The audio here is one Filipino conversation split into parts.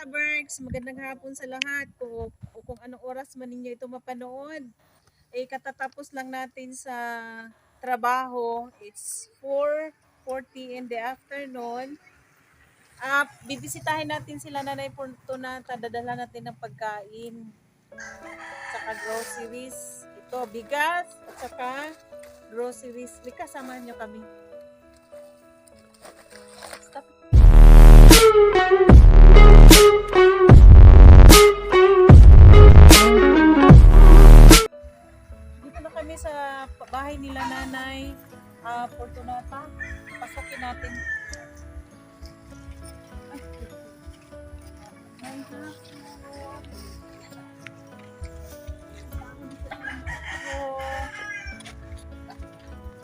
ka-Berks, magandang hapon sa lahat. Kung anong oras man ninyo ito mapanood, katatapos lang natin sa trabaho. It's 4:40 in the afternoon. Bibisitahin natin sila Nanay Fortunata, dadala natin ng pagkain, saka groceries. Ito, bigas, at saka groceries. Lika, samahan nyo kami. Stop. Dito na kami sa bahay nila Nanay Fortunata. Pasokin natin.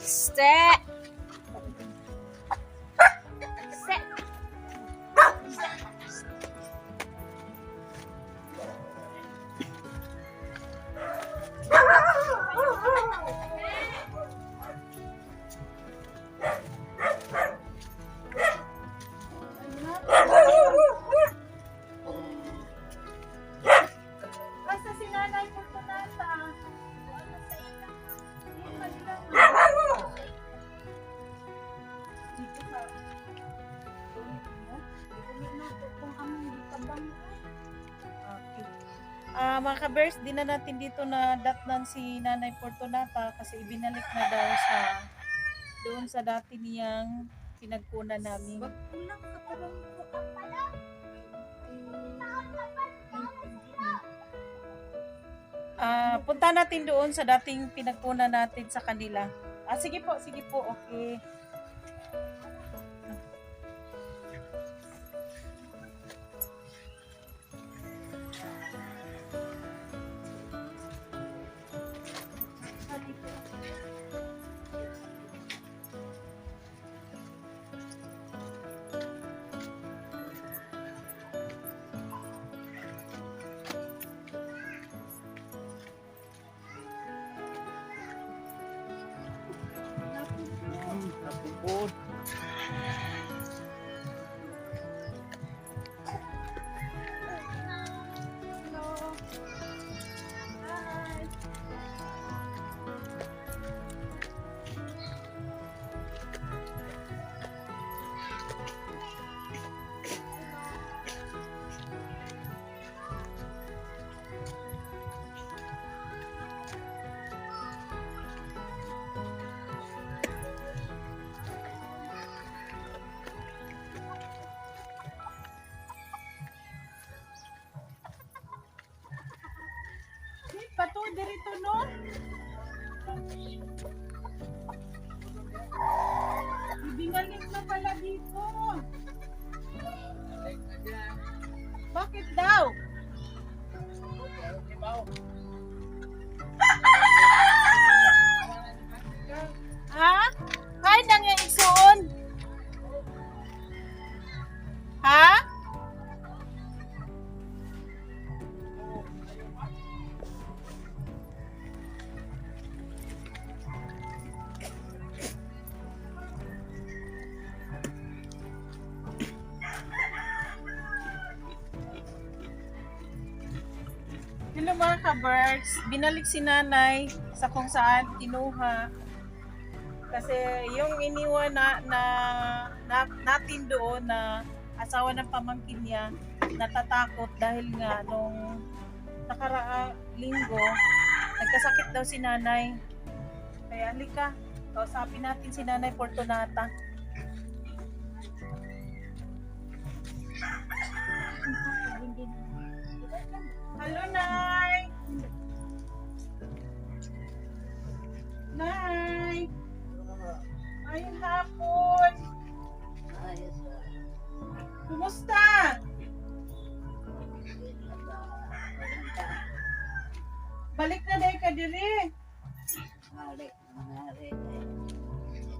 Step. Basta si Nanay Fortunata. Mga ka-Bears, di na natin dito na datnan si Nanay Fortunata kasi ibinalik na daw sa doon sa dati niyang pinagkunan namin. Punta natin doon sa dating pinagkunan natin sa kanila. Sige po, okay. Napupod. Pato, dirito no? Ibinalik na pala dito. Bakit daw? Ha? Hay nang yung isuon? Ha? Hello mga ka-Berks, binalik si Nanay sa kung saan kinuha. Kasi yung iniwan natin doon na asawa ng pamangkin niya, natatakot dahil nga nung nakaraang linggo, nagkasakit daw si Nanay. Kaya halika, kausapin natin si Nanay Fortunata. Hello, Nay! Nay! Ayun hapon! Kumusta? Balik na dahil ka diri.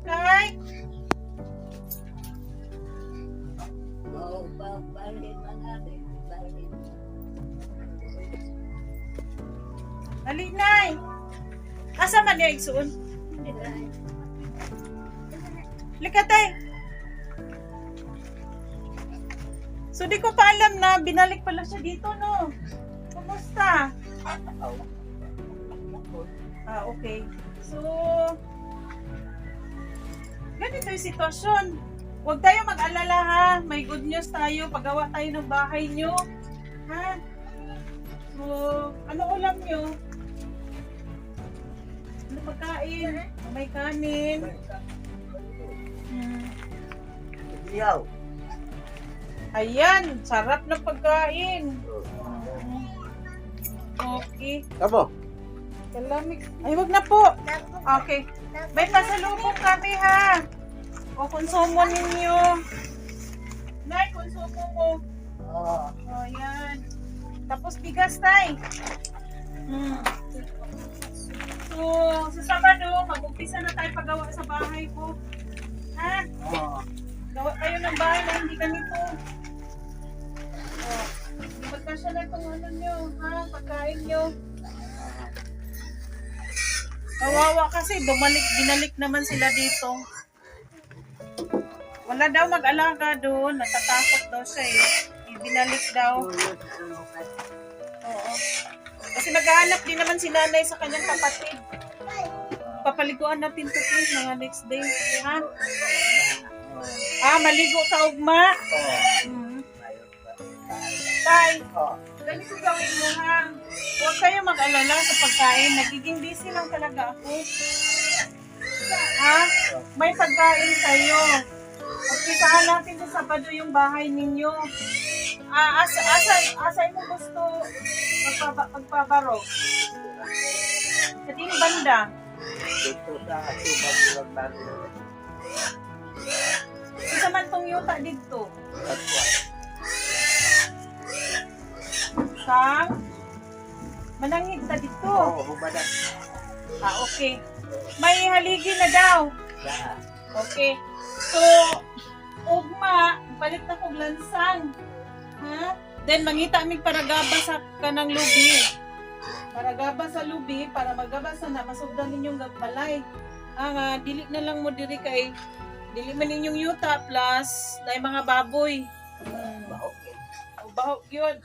Kay? Dali, Nay! Asa man yung igsuon? Lika, tay! So di ko pa alam na binalik pala siya dito, no? Kumusta? Okay. So, ganito yung sitwasyon. Huwag tayo mag-alala ha. May good news tayo. Paggawa tayo ng bahay nyo. Ha? So, ano ulam nyo? Ano pagkain? May kanin. Iyaw. Ayan, sarap na pagkain. Okay. Tabo. Kalamig. Ay, wag na po. Okay. May pasalubong kami ha. O, konsumo ninyo. Nay, konsumo mo. O, yan. Tapos bigas, tay. So, sa Sabado, mag-umpisa na tayo paggawa sa bahay ko. Ha? Gawa tayo ng bahay na hindi ganito. O, magkasya na itong ano nyo, ha? Pagkain nyo. Kawawa kasi, binalik naman sila dito. Wala daw mag-alaga doon, natatakot daw siya eh. Ibinalik daw. Oo. Kasi naghahanap din naman si nanay sa kanyang kapatid. Papaliguan natin ito mga next day. Ha? Maligo ka ugma? Tay, ganito gawin mo ha. Huwag kayo mag-alala sa pagkain. Nagiging busy lang talaga ako. Ha? May pagkain kayo. Pagpisahan natin sa Sabado yung bahay ninyo. Asa mo gusto pagpabaro? Sa din banda? Dito sa atubang lang. Isa man tong yuta dito. Sang manangit ta dito. Oo, humada. Okay. May haligi na daw. Okay. So, ugma, palit na kog lansang. Ha? Then, mangita aming paragaba sa kanang lubi. Paragaba sa lubi, para magabasa na, masugdan ninyong gagbalay. Dili na lang mo diri kay, dili man ninyong yuta, plus, na mga baboy. Bahok yun.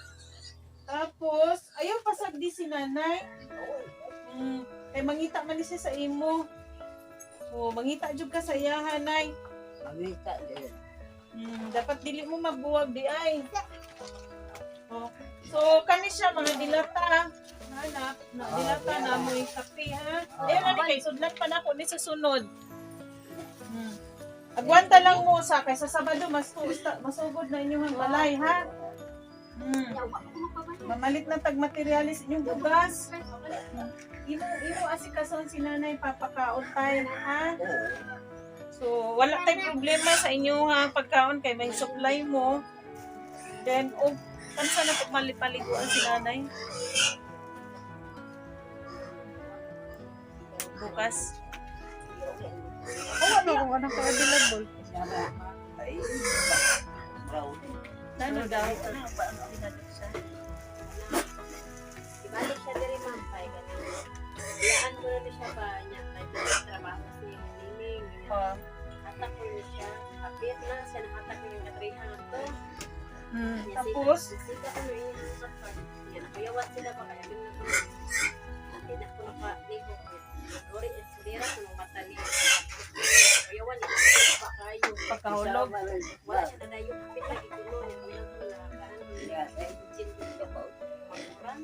Tapos, ayaw pasag di si nanay. Kay mangita man siya sa imo. So, mangita jud ka sa iya, hanay. Mangita din. Dapat dili mo magbuwag di ay. So, kani siya mga dilata. Hanap, dilata na mo yung kape, ha? Ayun na kay sudlat pa na ako ni sa sunod. Agwanta lang mo sa kaysa Sabado masugod na inyong balay, ha? Mamalit na tag materialis inyong bugas. Imo asikason si nanay papakaon tayo, ha? So, wala tayong problema sa inyo ha pagkaon kay may supply mo. Then, kansa na pagmalipaliguan si nanay? Bukas. Ano kung anong ka-available? Ay, Ano daw? Ibalik siya diri ma'am kay ganun. Iyaan mo na siya ba niya kay trabaho sa yung nining. Hatak ko niya siya. Kapit na siya nakatak yung katrihan to. Tapos? Sika ko yung suffer. Yan, nakayawat sila ba kaya din na ko. Tidak ko nakaligo. Ori, esudera ko nung mata niya. Kayawan niya pa kayo. Pagkahulog. Wala siya na dayo. Kapit lagi ko noon. Yung lang ko na kanan ko niya. Ay, chin ko niya ba? Maguran.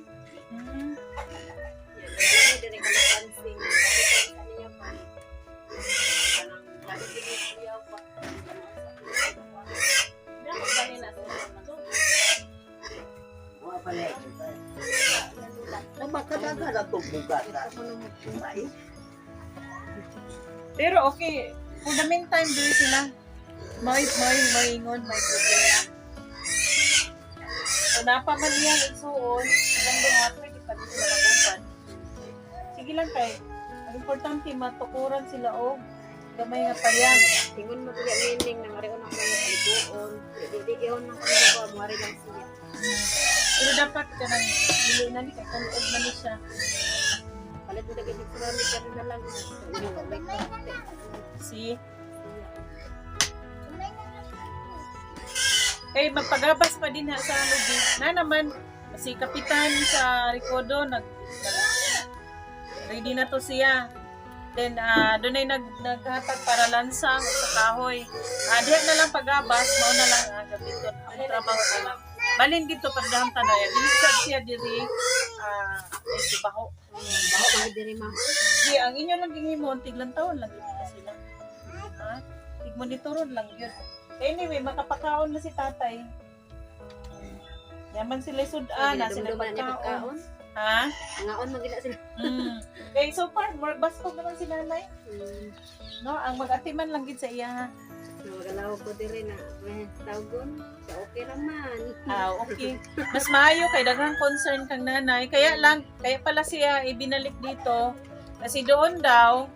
Yan, nagdami din ang kalapansing. Kapit ang kaniya pa. Kanang lagi din yung kuya pa. Dapat ba nila ito? Wala pala. Makadaga na itong bugat na. Pero okay, for the meantime, doon sila. May ingon, may problema. So, napaman niya ang isuon, ilang doon pwede pa din sila mag-upan. Sige lang kay, ang importante, matukuran sila o gamay nga payag. Tingon mo tuya meaning na marion ako ng paliguon. Di iyon ng kanya ba mari lang siya. Pero dapat ka nang dili na ni kay kunood man ni siya. Palit mo dagiti ceramic ka na lang. See? Kay magpagabas pa din ha sa lubi. Na naman, si Kapitan sa Ricodo, ready na to siya. Then, doon ay naghatag para lansang sa kahoy. Diyan na lang pagabas, mauna lang gabi doon. Ang trabaho na lang. Balin dito pagdaham tanaya. Dinisag siya diri, medyo baho. Baho mga diri ma'am. Di, ang inyo lang gingimon, tiglang taon lang yun na sila. Ha? Tigmonitoron lang yun. Anyway, makapakaon na si tatay. Yaman sila sudan, na sila pagkaon. Ha? Ngaon magina sila. Okay, so far, more baskog naman si nanay. No, ang mag-atiman lang gid sa iya. Magalawag ko diri na may tawgon. Sa okay naman. Okay. Mas maayo kay daghang concern kang nanay. Kaya pala siya ibinalik dito kasi doon daw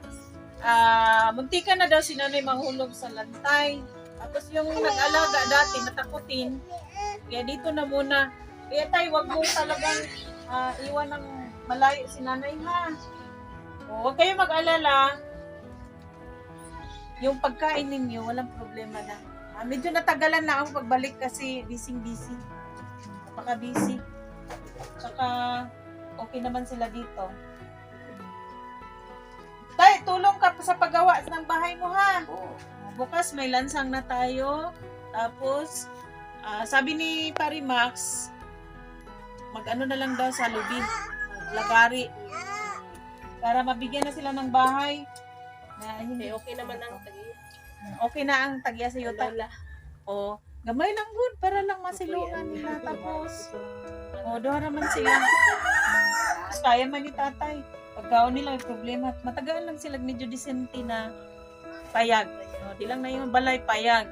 muntikan na daw si nanay mahulog sa lantay. Tapos yung nag-alaga dati natakutin. Kaya dito na muna. Kaya tayo wag mo talagang iwan ng malayo si nanay ha. Huwag kayo mag-alala. Yung pagkain ninyo, walang problema na. Medyo natagalan na ako pagbalik kasi busy. Napaka-busy. Tsaka, okay naman sila dito. Tay, tulong ka sa paggawa ng bahay mo ha. Bukas may lansang na tayo. Tapos, sabi ni Parimax, mag-ano na lang daw sa lubi. Maglagari. Para mabigyan na sila ng bahay. Na hindi Okay naman ang tagiya. okay na ang tagya sa yuta. O, gamay lang good para lang masilungan nila. Tapos, doon naman sila. Tapos kaya man ni tatay. Pagkaon nila may problema. Matagal lang sila medyo disente na payag. Di lang na yung balay payag.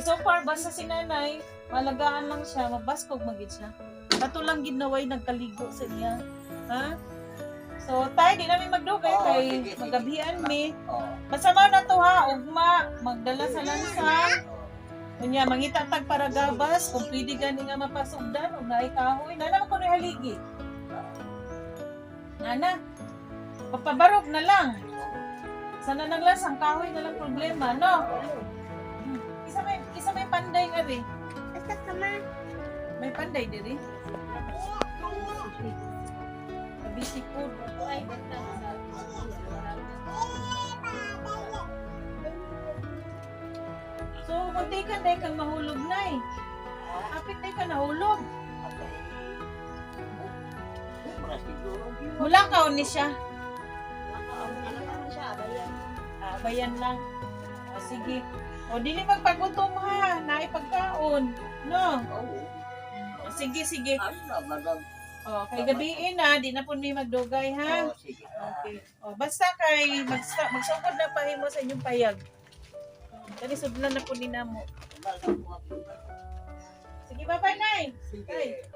So far, basta si nanay, malagaan lang siya, mabaskog magid siya. Kato lang ginaway nagkaligo sa iya. Ha? So, tayo, di namin magdugay kay magabihan mi. Masama na to ha, ugma, magdala sa lansa. Kunya, mangita tag para gabas, kung pwede gani nga mapasugdan, o naay kahoy. Nana ko na haligi. Nana, papabarog na lang. Sana naglas, ang kahoy na lang problema, no? Isa may panday nga rin. May panday diri. Bisikod. Ay, basta sa so, muntikan dahil kang mahulog na eh. Kapit dahil ka nahulog. Mula ka ni siya. Bayan lang. Sige. O, dili magpagutom ha. Naipagkaon. No? Sige. Kay gabiin na, di na po may magdugay ha. Okay. Basta kay magsugod na pahimo sa inyong payag. Kani sudlan na po ni namo. Sige, bye-bye, Nay. Sige.